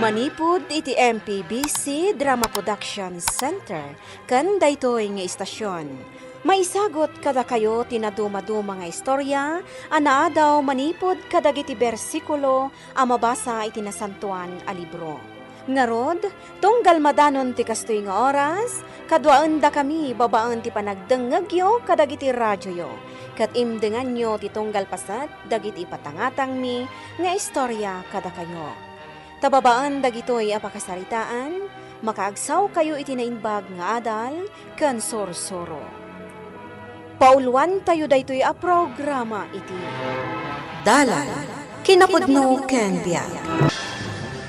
Manipud iti MPBC Drama Production Center kan daytoy nga istasyon. Maisagot kada kayo tinaduma-duma nga istorya, anaadaw manipod kadagiti bersikulo a mabasa iti nasantuan a libro. Ngarod, tunggal madanon ti kastoy nga oras, kadwaan da kami babaan ti panagdengegyo kadagiti radyo yo. Kat imdengan nyo ti tunggal pasat dagiti patangatang mi nga istorya kada kayo. Tababaan dagitoy apakasaritaan, makaagsaw kayo iti naimbag nga adal, kan sorsoro. Pauluan tayo daytoy a programa iti Dalal Kinapudno ken Biag.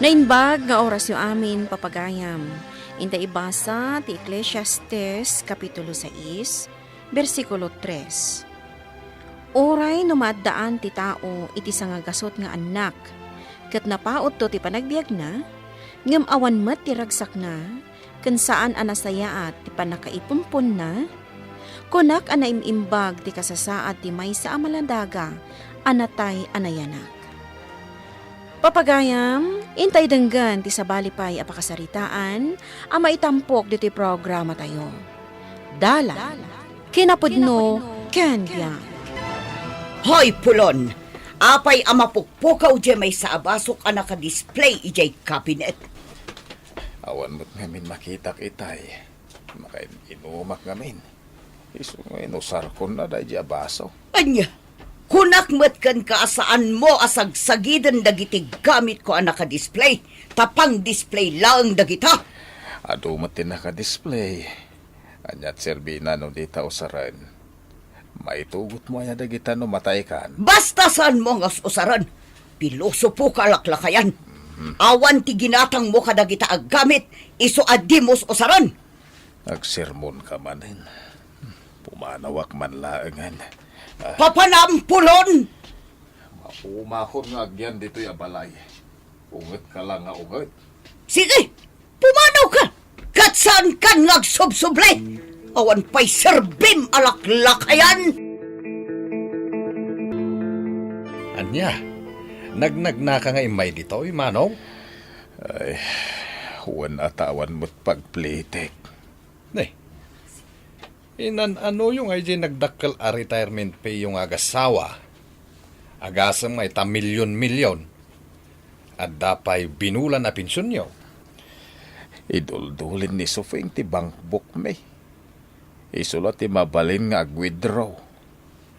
Nainbag nga oras yu amin papagayam. Inta ibasa ti Ecclesiastes Kapitulo 6, versikulo 3. Oray numaddaan ti tao iti sangagasot nga anak, ket napaot to ti panagbiag na, ngem awan met ti ragsak na, ken saan anasayaat ti panakaipumpon na, kunak anaimimbag ti kasasaad ti maysa a malandaga, anatay anayanak. Papagayam, intay denggan ti sabalipay apakasaritaan, a maitampok diti programa tayo. Dala, kinapudno, ken biag. Hoy, Pulon! Apay amapukpukaw di may sa abasok a naka-display ijay cabinet. Awan mo't ngamin makitak itay. Makain-inumak ngamin. Iso ngayon usar ko na dahi di abaso. Anya, kunak met kan kaasaan mo asagsagidan dagiti gamit ko a naka-display. Tapang display lang dagita. Adumat din naka-display. Anyat serbina no dita usaran. Maitugot mo aya dagita no matay kan. Basta saan mo nga usaran. Piloso po kalaklakayan. Awan ti ginatang mo kadagita ag gamit. Iso adimos usaran. Nagsermon ka manin. Pumanawak man laangan. Papanam, Pulon! Maumahon nga agyan dito ya balay. Unget ka lang nga unget. Sige, pumanaw ka. Katsan kan ngagsubsuble. Awan pa'y serbim alaklakayan. Anya, nagnag na ka nga imay dito, Manong? Ay, huwan atawan mo't pagplitik. Inan ano yung ay nagdakkel a retirement pay yung agasawa. Agasang may ta milyon-milyon. At dapay binulan na pensyon nyo. Iduldulin ni Sofing ti bank book may. Isulat ti mabalin nga ag-withdraw.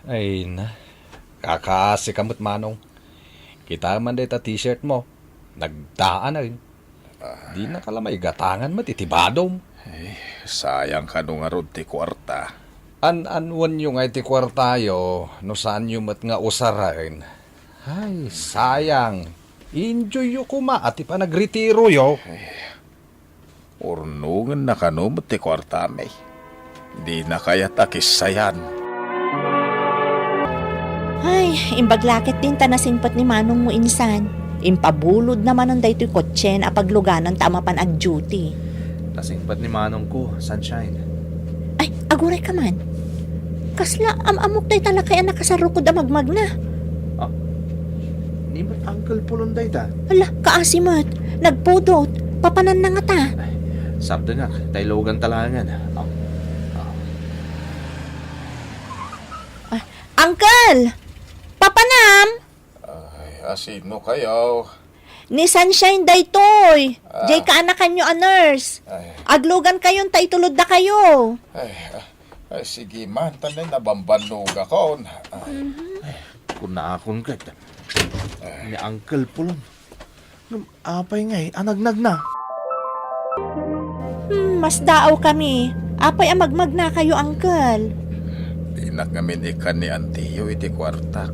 Ay na, kakasi kamot Manong. Kita man day ta t-shirt mo. Nagdaan na rin. Di na kalamay gatangan mo titibadom. Ay, sayang ka nung arod ti kwarta. An-anwan yung ay ti kwartayo, no saan yung mat nga usarain. Ay, sayang. Enjoy yung kuma at ipa nagretiro yo. Urnungan na kanumot ti kwarta may. Di na kaya takisayan. Ay, imbaglakit din tanasingpat ni Manong mo insan. Impabulod naman ang daytoy kotsen a pagluganan tama pan ag duty. Tasingpat ni Manong ko, Sunshine. Ay, aguray ka man. Kasla, amok day talakay ang nakasarukod a magmag na. Ni mo't Uncle Pulonday ta. Hala, kaasimat. Nagpudot. Papanan na nga ta. Sabda nga, taylogan talangan. Uncle! Papanam! Ay, asino kayo? Ni Sunshine daytoy. Jay kaanakan nyo a nurse. Ay, Aglugan kayon ta itulod na kayo. ay sige man, tanay nabambanlog ako. Kung naakon ka, ni Uncle Pulon. Apay nga anagnag na. Mas daaw kami. Apay amagmag na kayo, Uncle. Di na kami ikan ni Antiyo iti kwarta.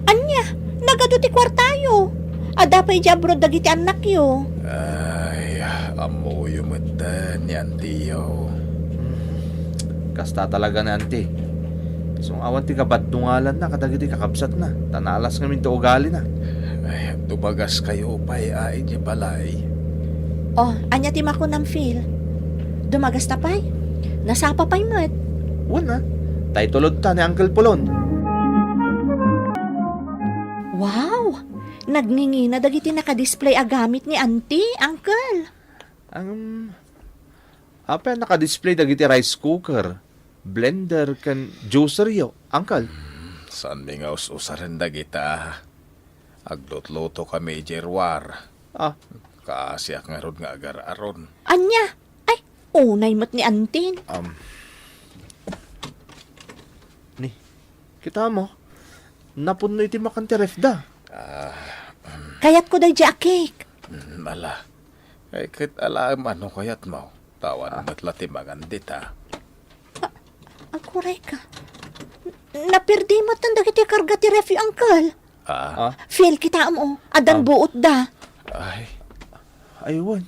Anya, nagado ti kwartayo. Adapay di abroad dagiti anak yo. Ay, amo yumutan ni Antiyo. Kasta talaga na, Auntie. So, awan ti kabadungalan na, kadagiti kakabsat na. Tanalas ngamin to ugali na. Ay, dumagas kayo pa'y ay di balay. Oh, anya ti mako ng feel. Dumagas ta pay. Nasapa pay mat. Wala. Tay tulod ta ni Uncle Pulon. Wow! Nagningi na dagiti nakadisplay a gamit ni auntie, uncle. Apa naka-display dagiti rice cooker, blender, kan juicer yo, uncle. Saan mi nga usaran dagita? Aglot-loto kami jerwar. Ah, Kaasyak nga ron nga agar-aron. Anya? Ay, unay mo't ni auntie. ni, kita mo, napuno iti makanti ref da. Kayat ko day a cake. Mala. Ay, kit alam ano kayat mo. Tawan mo't latimangan dita. Akuray ka. Napirdi mo tan dagiti karga ti ref, uncle. Feel kita mo, adan buot da. Aywan.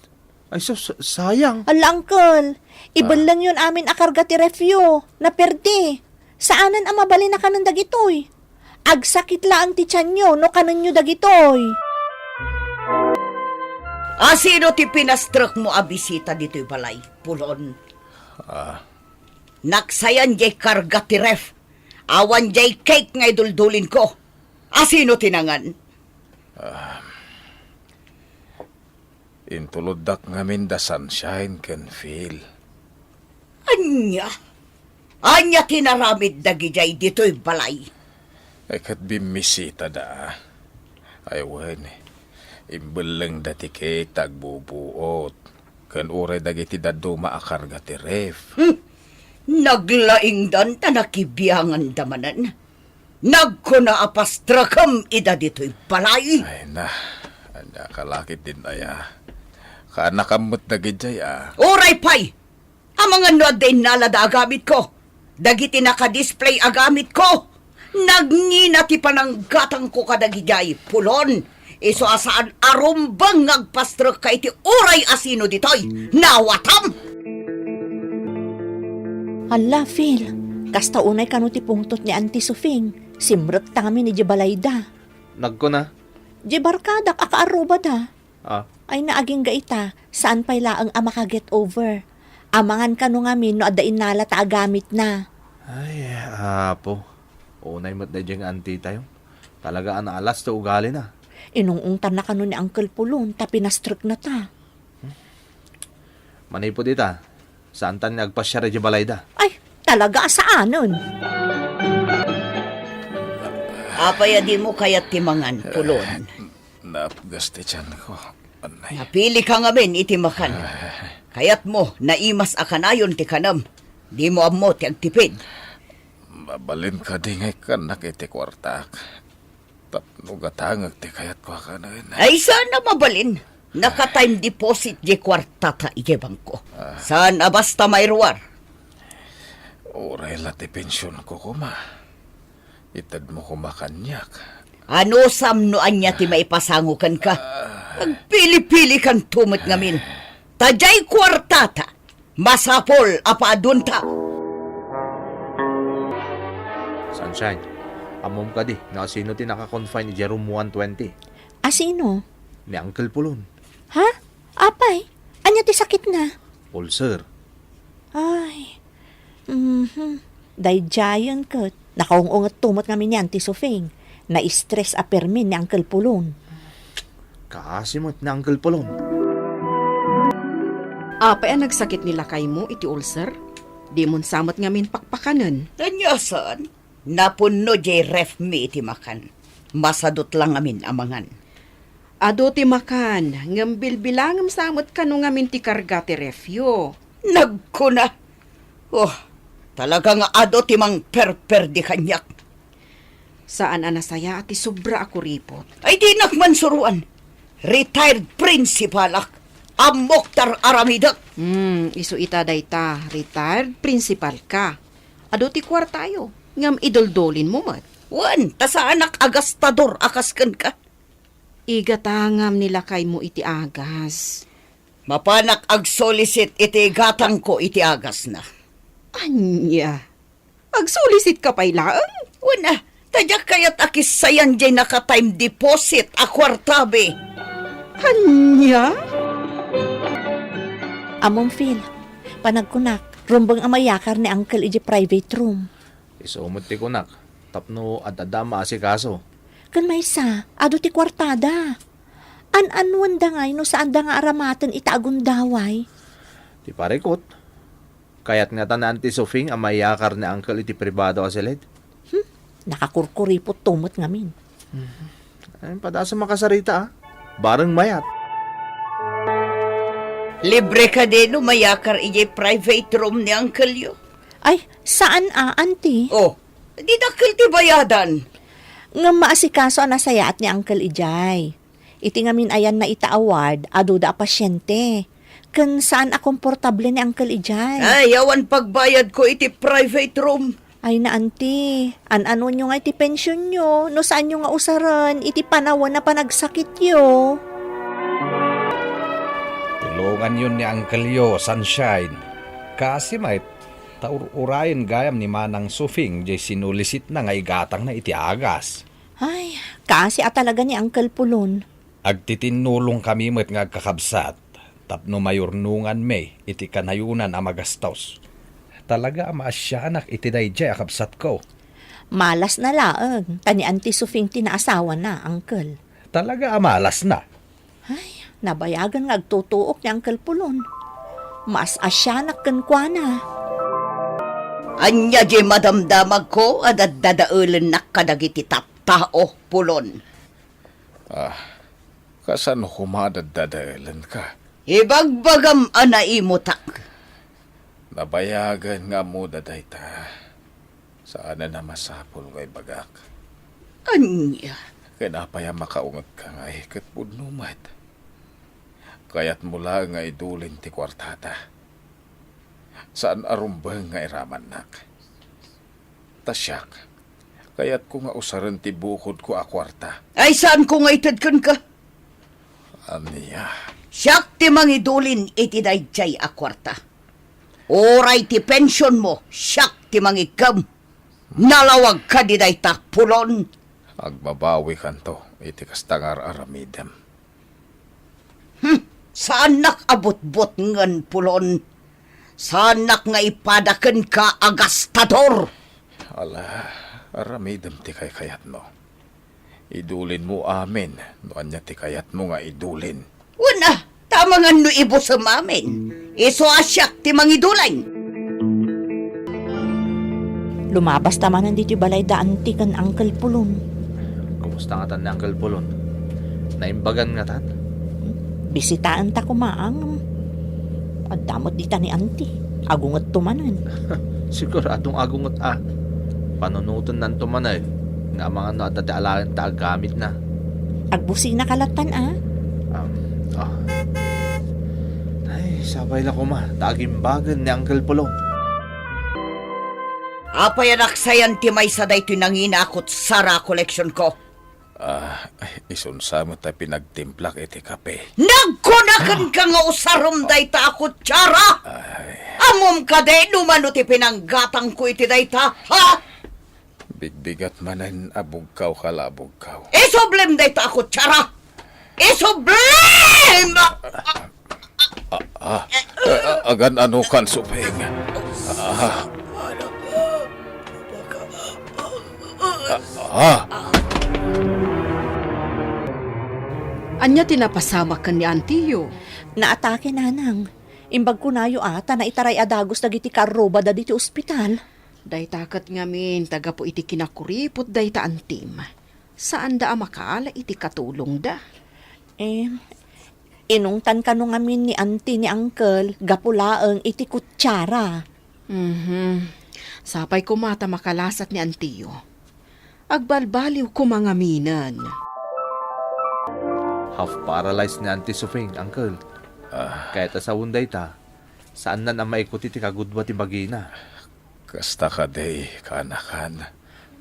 Ay, sayang. Ala, uncle. Iban lang yun amin akarga ti refyo. Naperdi. Saanan ang mabali na kanan dagitoy? Agsakit laang ti tiyan nyo, no kanan nyo dagitoy. Sino ti pinastruk mo a bisita dito'y balay? Pulon. Naksayan jay karga ti ref. Awan jay cake ngay duldulin ko. Sino tinangan? Intuludak ngamin da sunshine can feel. Anya? Anya tinaramid dagijay dito'y balay. Ay kat bimisita da. Ay wen. Imbelang dati kay tagbubuot. Kan uray dagiti daduma akarga ti ref. Naglaing dan tanakibiyangan damanan. Nagkuna apastrakam ida dito'y balay. Ay na. Anya kalakit din aya. Kanakamot dagijay Oray pay! Ang mga nuad din nalada agamit ko. Dagiti naka-display agamit ko. Nagngina ti pananggatang ko kadagijay. Pulon, iso asaan arumbang ngagpastrok ka iti oray asino ditoy. Nawatam! Hala, Phil. Kasta unay kanu ti pungtot ni Auntie Sufing. Simrot tami ni Jibalayda. Nagko na. Jibarkadak akaaruba da. Ay, naaging gaita, saan pa'y laang maka-get over? Amangan ka no ngamin no adain nala ta agamit na. Ay, apo. Unay mo't na diyang auntie tayo. Talaga ang alas to ugali na. Inungungtan na kanu ni Uncle Pulon, ta pinastruk na ta. Manay po dita. Saan tan nagpasya rin balayda? Ay, talaga saanon? Apaya di mo kaya't timangan, Pulon. Napgas ti tiyan ko. Anay. Napili ka ngamin itimakan. Kayat mo, naimas akanayon ti kanam. Di mo amo ti agtipid. Mabalin ka di ngay kanak iti kwartak. Tapno gatangag ti kayat ko ka na yun. Ay, sana mabalin. Naka-time deposit di kwartata ije bangko. Saan basta mayruar? Uray lati pensyon ko kuma. Itad mo kumakanyak. Ano samnoan niya ti maipasangukan ka? Agpili-pili kan tumot ngamin. Tajay kwartata. Masapol apaadunta. Sunshine. Amom ka di. Nakasino ti naka-confine ni Jerome 120. Asino? Ni Uncle Pulon. Ha? Apay? Anya ti sakit na? Ulcer. Ay. Day giant kat. Nakaungungat tumot kami ni Auntie Sufing. Na-stress a permin ni Uncle Pulon. Kasimot ni Uncle Pulon. Apay ang nagsakit nila kay mo iti ulcer? Di mon samot ngamin pakpakanan. Nanyasan? Napuno jay ref mi iti makan. Masadot lang amin amangan. Ado ti makan, ngambil bilangam samot kanu ngamin ti karga ti refyo. Nagkuna. Talaga nga ado ti mang perper di kanyak. Saan anasaya ati sobra ako ripot. Ay di nakmansuruan. Retired principalak. Amoktar aramidak. Iso ita dayta, retired principal ka. Ado ti kwartayo, ngam idoldolin mo mat. Wan, ta sa anak agastador akaskan ka. Igatangam nila kay mo iti agas. Mapanak ag-solicit iti gatang ko iti agas na. Anya, agsulisit ka pa'y laang? Wana, tadyak kayat akis sayan jay naka-time deposit a kwartabe. Anya? Among Phil, panagkunak, rumbang amayakar ni Uncle iji private room. Isumot ti kunak. Tapno at adama asikaso. Kan maysa, ado ti kwartada. An-anwan da ngay no saan da nga aramatan itaagong daway. Ti parikot. Kaya't nga tanan ti Sofing ang mayakar ni Uncle iti pribado asilid. Nakakurkuripot tumot ngamin. Ay, padasa makasarita Bareng mayat. Libre ka din umayakar iyay private room ni Uncle yo. Ay, saan auntie? Oh, di dakil ti bayadan. Nga maasikaso ang nasayat ni Uncle Ijay. Iti ngamin ayan na ita-award, ado da pasyente. Kan saan a komportable ni Uncle Ijay? Ay, awan pagbayad ko iti private room. Ay na auntie, an-ano nyo nga iti pensyon nyo, no saan nyo nga usaran, iti panawan na panagsakit yo. Tulungan yun ni Uncle Yo, Sunshine. Kasi may taur-urayan gayam ni Manang Sufing jay sinulisit na nga igatang na iti agas. Ay, kasi talaga ni Uncle Pulon. Agtitinulong kami met nga kakabsat, tapno mayurnungan may iti kanayunan a magastos. Talaga maasyanak iti dayjay akabsat ko. Malas na laang, tani Auntie Sufing tinaasawa na, Uncle. Talaga amalas na. Ay, nabayagan nga agtutuok ni Uncle Pulon. Mas asyanak kan kwa na. Anya di madamdamag ko at dadaulan na kadagiti tao pulon. Kasano kumadadadalan ka? Ibagbagam anaimutak. Nabayagan nga mo dadayta. Saan na masapol kay bagak? Anya? Kinapaya makaungat ka nga kat pudnumat. Kaya't mula nga idulin ti kwartata. Saan arumbang nga iraman nak? Tasyak, kaya't ko nga usaran ti bukod ko a kwarta. Ay saan ko nga itadkan ka? Aniya, Siyak ti mangidulin iti dayjay a kwarta. Oray ti pensyon mo, siyak ti mangikam. Nalawag ka di dayta pulon. agbabawi kanto, iti kastangar aramidem. Saan abot-bot ngan pulon? Saan nga ipadaken ka agastador? Ala, aramidem ti kay kayat mo. Idulin mo amin, no anya ti kayat mo nga idulin. Una, tama nga no ibo sa mamin. Iso asyak ti mangidulay. Lumabas tamanan dito balay da Auntie kan Uncle Pulon. Kumusta nga tan ni Uncle Pulon? Naimbagan nga tan? Bisitaan ta kumaang. Adamot dita ni Auntie. Agungot tumanan. Siguradong agungot panunutan nan tumanay. Nga mga no at alalan ta gamit na. Agbusi na kalatan Ay, sabay la ko tagimbagan ni Uncle Pulon. Apay anak sayan ti may saday ito nanginakot sara collection ko. Isunsa mo tayo pinagtimplak iti kape. Nagkunakan ka nga usarom dayta ako tsara! Amom ka day numano ti pinanggatang ko iti dayta, ha? Bigbigat manan abugkaw kalabugkaw. Isoblem dayta ako tsara! Isoblem! Agan ano kan supeng. Anya tinapasama ka ni Antiyo. Naatake nanang. Imbag ko nayo ata na itaray adagos dagiti karoba da diti ospital. Daytakat ngamin, taga po iti kinakuripot dayta antim. Saan da makala iti katulong da? Inungtan ka nung amin ni Auntie ni Uncle, gapulaang iti kutsara. Sapay kumata makalasat ni Antiyo. Agbalbaliw ko mga minan. Half paralyzed ni Auntie Sufing, Uncle. Kahit asawon day ta, saan na maikuti ti kagudwa ti bagina. Kasta ka day, kanakan.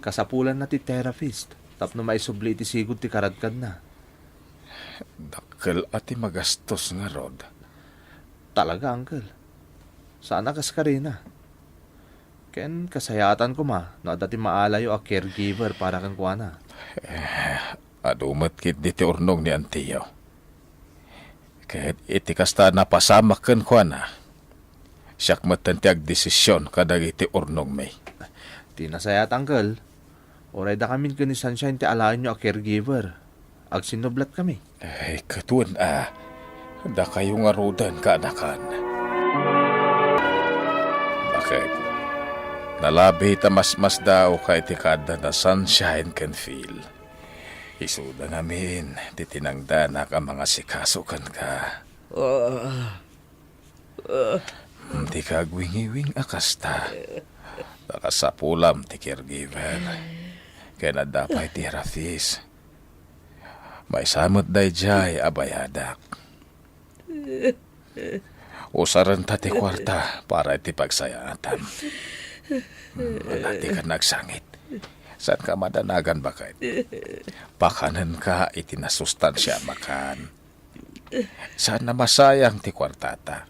Kasapulan na ti therapist, tapno maisubli ti sigod ti karadkad na. Dakkel ati magastos nga rod. Talaga, Uncle. Sana kaskarina. Ken kasayatan ko no dati maalayo a caregiver para kang kuana. Adumat kit diti urnong ni Antiyo. Kahit iti kasta napasamak ken kuana. Siyak matan ti agdesisyon kadag iti urnong may. Tinasayat, Uncle. Oray da kami ni Sunshine ti alayan nyo a caregiver. Ag sinublat kami. Ay, katun da kayo nga rodan kaanakan. Bakit? Nalabi ta mas daw kay tikada na Sunshine can feel. Isuda namin, titinangdanak ang mga sikasukan ka. Di ka gwingi-wing akasta. Nakasapulam ti caregiver. Kaya na dapat ti Rafis. May samot day jay abayadak. Usaran ta ti kwarta para iti pagsayatan. Malati ka nagsangit. Saan ka madanagan bakit? Pakanan ka iti nasustansya makan. Saan na masayang ti kwartata?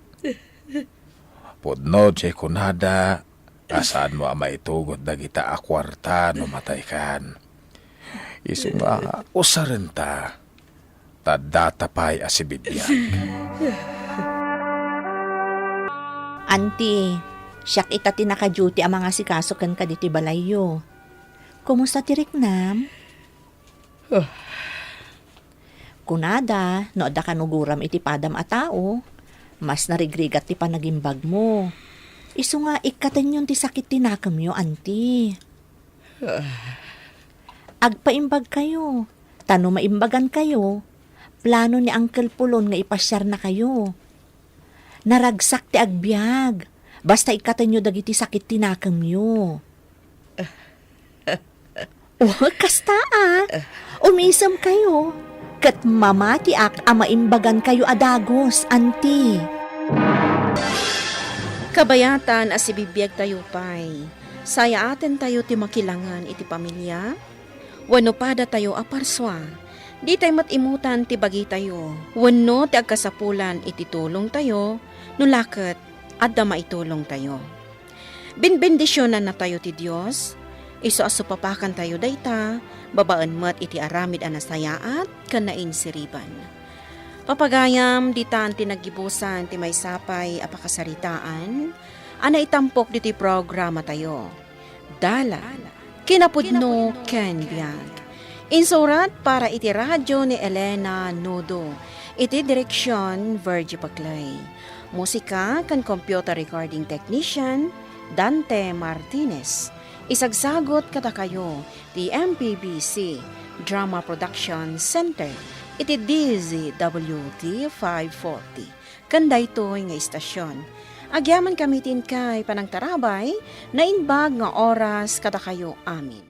Pudno jay kunada, asaan mo ama itugod dagita a kwarta no matay kan. Isu nga usaran ta, tadatapay asibidyan. Auntie, siyak ita tinaka-duty ang mga sikasukan ka diti balayo. Kumusta ti Riknam? Kunada, no da kanuguram iti padam a tao, mas narigrigat ti panagimbag mo. Isu nga ikatan yun ti sakit tinakam yo, auntie. Agpaimbag kayo, tano maimbagan kayo, plano ni Uncle Pulon nga ipasyar na kayo. Naragsak ti agbyag, basta ikatan nyo dagiti sakit tinakam yo. Oh, kasta umisam kayo. Kat mamati ak amaimbagan kayo adagos, auntie. Kabayatan as ibibiyag tayo pay. Saya atin tayo ti makilangan iti pamilya. Wano pada tayo aparswa. Di tayo matimutan ti bagi tayo. Wano ti agkasapulan iti tulong tayo. Nulakat adda maitulong tayo. Binbendisyonan na tayo ti Diyos. Iso asupapakan tayo dayta, babaan mat iti aramid anasayaat, kanain siriban. Papagayam, ditan tinagibusan ti may sapay apakasaritaan, ana itampok diti programa tayo. Dala, kinapudno ken biag. Insurat para iti radyo ni Elena Nodo, iti direksyon Virgie Paclay. Musika kan computer recording technician, Dante Martinez. Isagsagot kata kayo, the MPBC Drama Production Center, iti DZWT 540. Kanday to'y nga istasyon. Agyaman kamitin kay panangtarabay, na inbag nga oras kata kayo amin.